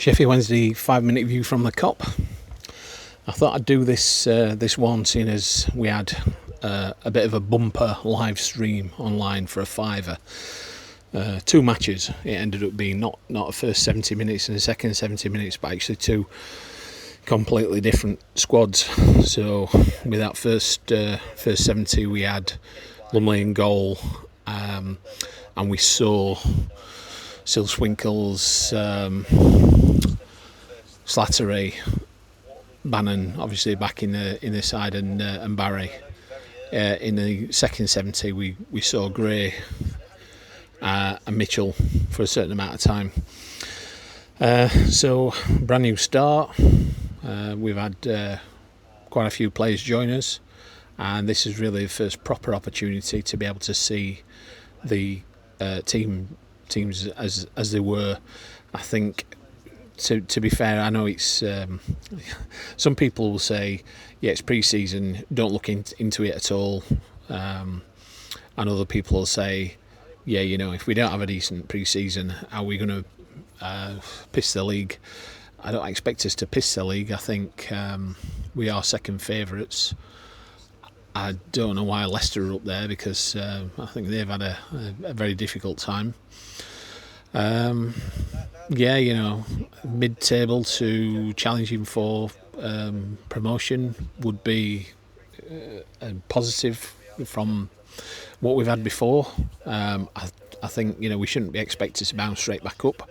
Sheffield Wednesday 5-minute view from the Cop. I thought I'd do this one, seeing as we had a bit of a bumper live stream online for a fiver. 2 matches. It ended up being not a first 70 minutes and a second 70 minutes, but actually 2 completely different squads. So with that first 70, we had Lumley in goal, and we saw Silswinkels, Slattery, Bannon obviously back in the side, and Barry. In the second 70 we saw Gray and Mitchell for a certain amount of time. So brand new start. We've had quite a few players join us, and this is really the first proper opportunity to be able to see the teams as they were. I think, to be fair, I know it's some people will say, yeah, it's pre-season, don't look into it at all, and other people will say, yeah, you know, if we don't have a decent pre-season, are we going to piss the league? I don't expect us to piss the league. I think we are second favourites. I don't know why Leicester are up there, because I think they've had a very difficult time. Yeah, you know, mid-table to challenging for promotion would be a positive from what we've had before. I think, you know, we shouldn't be expected to bounce straight back up.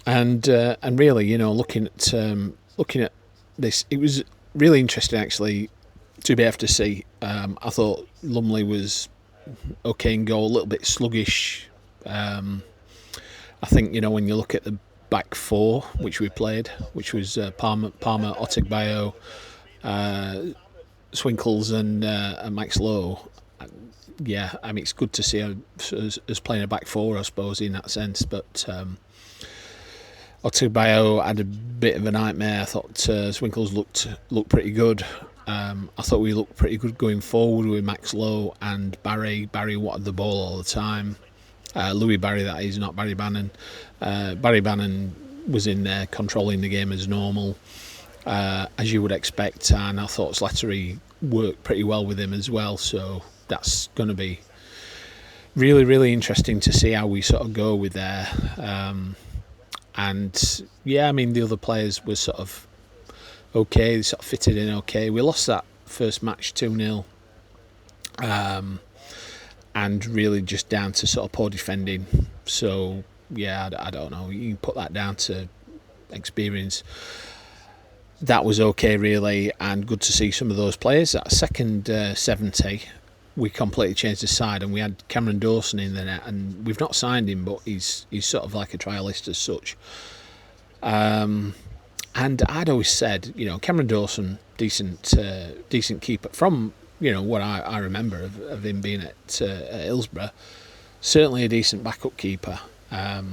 And really, you know, looking at this, it was really interesting actually to be able to see. I thought Lumley was okay in goal, a little bit sluggish. I think, you know, when you look at the back four which we played, which was Palmer, Otegbayo, Swinkels and Max Lowe, yeah, I mean, it's good to see us playing a back four, I suppose, in that sense. But Otegbayo had a bit of a nightmare. I thought Swinkels looked pretty good. I thought we looked pretty good going forward with Max Lowe and Barry. Barry wanted the ball all the time. Louis Barry, that is, not Barry Bannon. Barry Bannon was in there controlling the game as normal, as you would expect, and I thought Slattery worked pretty well with him as well. So that's going to be really, really interesting to see how we sort of go with there. And yeah, I mean, the other players were sort of okay, they sort of fitted in okay. We lost that first match 2-0. And really just down to sort of poor defending. So yeah, I don't know, you can put that down to experience. That was okay really, and good to see some of those players. That second 70, we completely changed the side, and we had Cameron Dawson in the net, and we've not signed him, but he's sort of like a trialist as such. And I'd always said, you know, Cameron Dawson, decent keeper from, you know, what I remember of him being at Hillsborough, certainly a decent backup keeper, but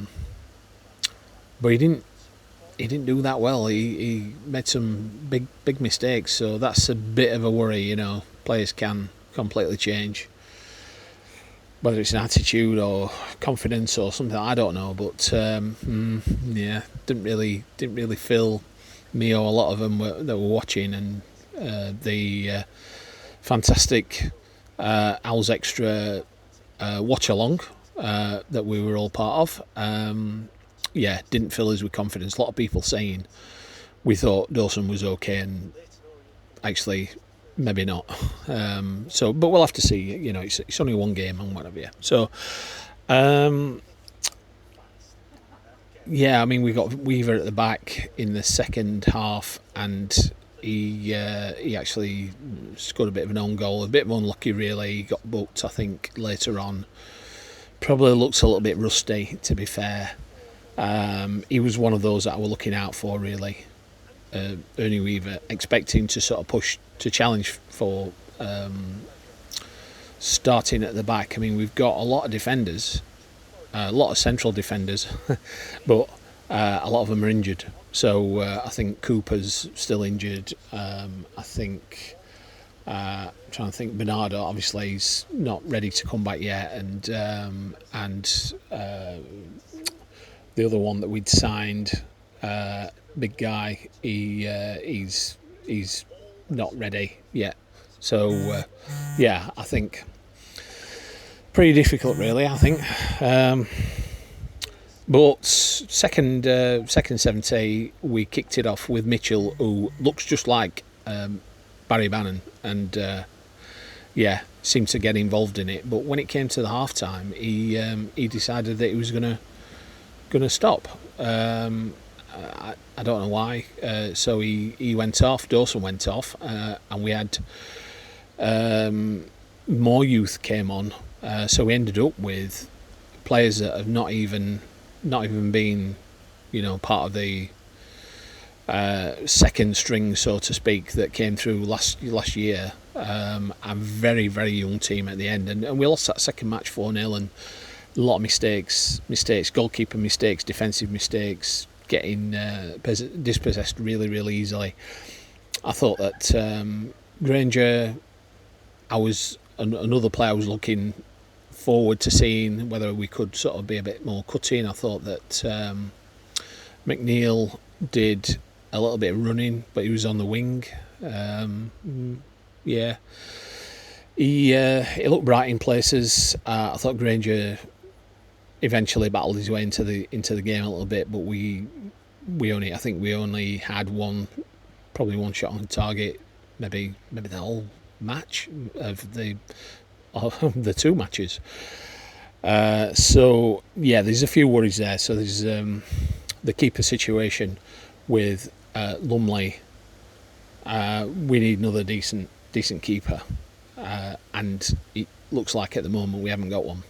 he didn't do that well. He made some big mistakes, so that's a bit of a worry. You know, players can completely change, whether it's an attitude or confidence or something, I don't know. But yeah, didn't really feel me or a lot of them that were watching, and the fantastic Owls Extra watch along that we were all part of. Yeah, didn't fill us with confidence. A lot of people saying we thought Dawson was okay, and actually maybe not. So, but we'll have to see. You know, it's only one game and whatever. Yeah. So, yeah, I mean, we got Weaver at the back in the second half, and he actually scored a bit of an own goal, a bit of unlucky really. He got booked, I think, later on. Probably looks a little bit rusty, to be fair. He was one of those that I were looking out for really. Ernie Weaver, expecting to sort of push to challenge for starting at the back. I mean, we've got a lot of defenders, a lot of central defenders, but a lot of them are injured. So I think Cooper's still injured. I think I'm trying to think. Bernardo obviously is not ready to come back yet, and the other one that we'd signed, big guy. He's not ready yet. So yeah, I think pretty difficult, really. I think. But second 70, we kicked it off with Mitchell, who looks just like Barry Bannon, and seemed to get involved in it. But when it came to the half time, he decided that he was gonna stop. I don't know why. So he went off. Dawson went off, and we had more youth came on. So we ended up with players that have not even been, part of the second string, so to speak, that came through last year. A very, very young team at the end, and we lost that second match 4-0, and a lot of mistakes, goalkeeper mistakes, defensive mistakes, getting dispossessed really, really easily. I thought that Granger, another player I was looking forward to seeing whether we could sort of be a bit more cutting. I thought that McNeil did a little bit of running, but he was on the wing. He looked bright in places. I thought Granger eventually battled his way into the game a little bit, but we only had probably one shot on target, maybe the whole match of the two matches. So yeah, there's a few worries there. So there's the keeper situation with Lumley. We need another decent keeper, and it looks like at the moment we haven't got one.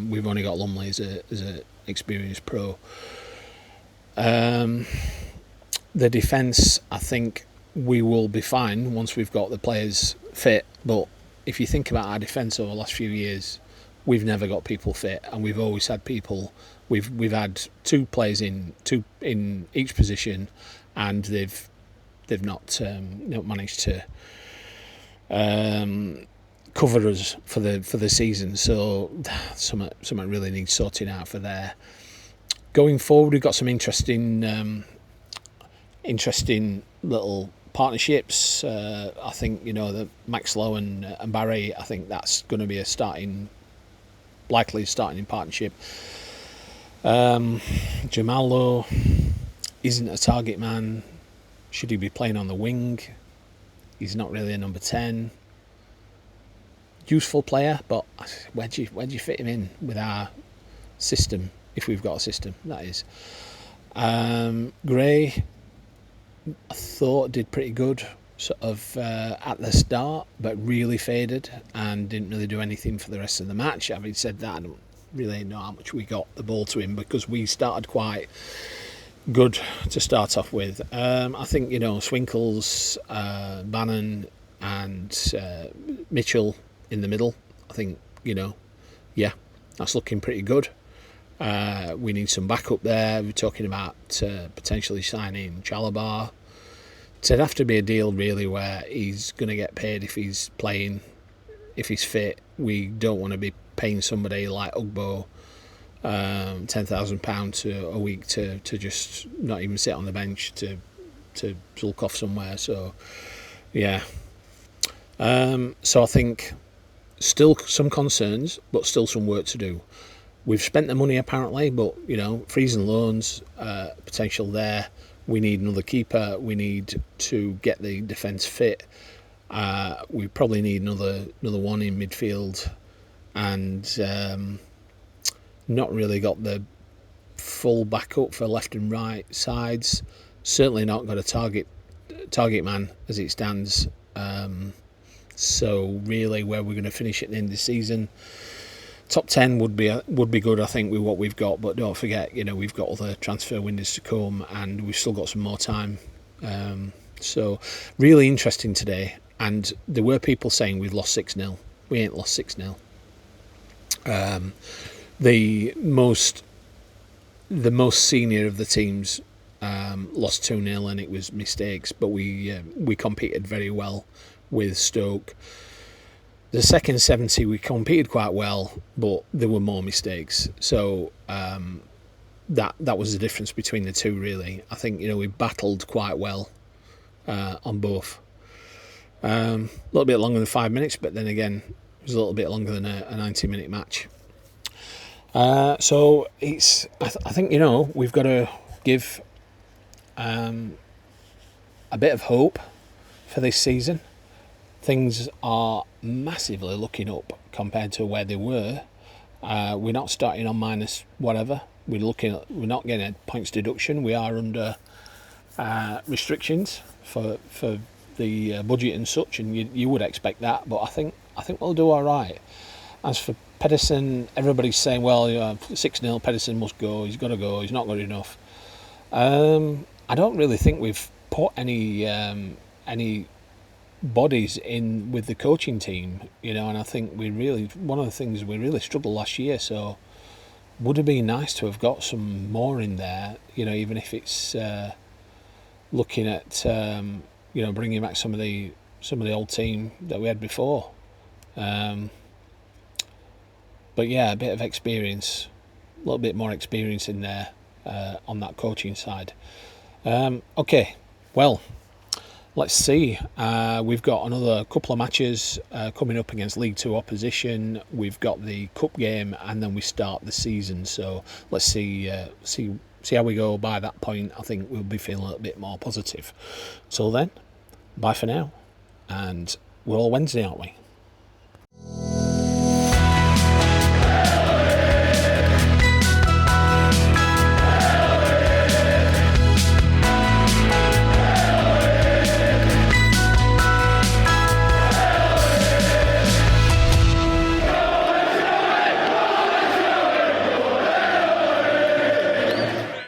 We've only got Lumley as a experienced pro. The defence, I think we will be fine once we've got the players fit. But if you think about our defence over the last few years, we've never got people fit, and we've always had people. We've had two players in each position, and they've not managed to cover us for the season. So something really needs sorting out for there. Going forward, we've got some interesting little partnerships. I think the Maxlow and Barry. I think that's going to be likely starting partnership. Jamal isn't a target man. Should he be playing on the wing? He's not really a number 10. Useful player, but where do you fit him in with our system, if we've got a system, that is. Gray, I thought did pretty good sort of at the start, but really faded and didn't really do anything for the rest of the match. Having said that, I don't really know how much we got the ball to him, because we started quite good to start off with. I think Swinkles, Bannon and Mitchell in the middle. I think that's looking pretty good. We need some backup there. We're talking about potentially signing Chalabar. It'd have to be a deal really where he's going to get paid if he's playing, if he's fit. We don't want to be paying somebody like Ugbo £10,000 a week to just not even sit on the bench to sulk off somewhere. So yeah, so I think still some concerns, but still some work to do. We've spent the money apparently, but frees and loans potential there. We need another keeper. We need to get the defence fit. We probably need another one in midfield, and not really got the full backup for left and right sides. Certainly not got a target man as it stands. So really, where we're going to finish at the end of the season, top 10 would be good, I think, with what we've got. But don't forget, we've got other transfer windows to come, and we've still got some more time. So really interesting today. And there were people saying we've lost 6-0. We ain't lost 6-0. The most senior of the teams lost 2-0, and it was mistakes. But we competed very well with Stoke. The second 70 we competed quite well, but there were more mistakes. So that was the difference between the two, really. I think, we battled quite well on both. A little bit longer than 5 minutes, but then again, it was a little bit longer than a 90-minute match. So it's, I think, we've got to give a bit of hope for this season. Things are massively looking up compared to where they were. We're not starting on minus whatever. We're not getting a points deduction. We are under restrictions for the budget and such, and you would expect that. But I think we'll do all right. As for Pedersen, everybody's saying, well, 6-0, Pedersen must go. He's got to go. He's not good enough. I don't really think we've put any bodies in with the coaching team, and I think one of the things we really struggled last year. So would have been nice to have got some more in there, even if it's looking at bringing back some of the old team that we had before. But yeah, a bit of experience, a little bit more experience in there on that coaching side. Okay, well, let's see. We've got another couple of matches coming up against League 2 opposition. We've got the cup game, and then we start the season. So let's see how we go. By that point, I think we'll be feeling a little bit more positive. Till then, bye for now, and we're all Wednesday, aren't we?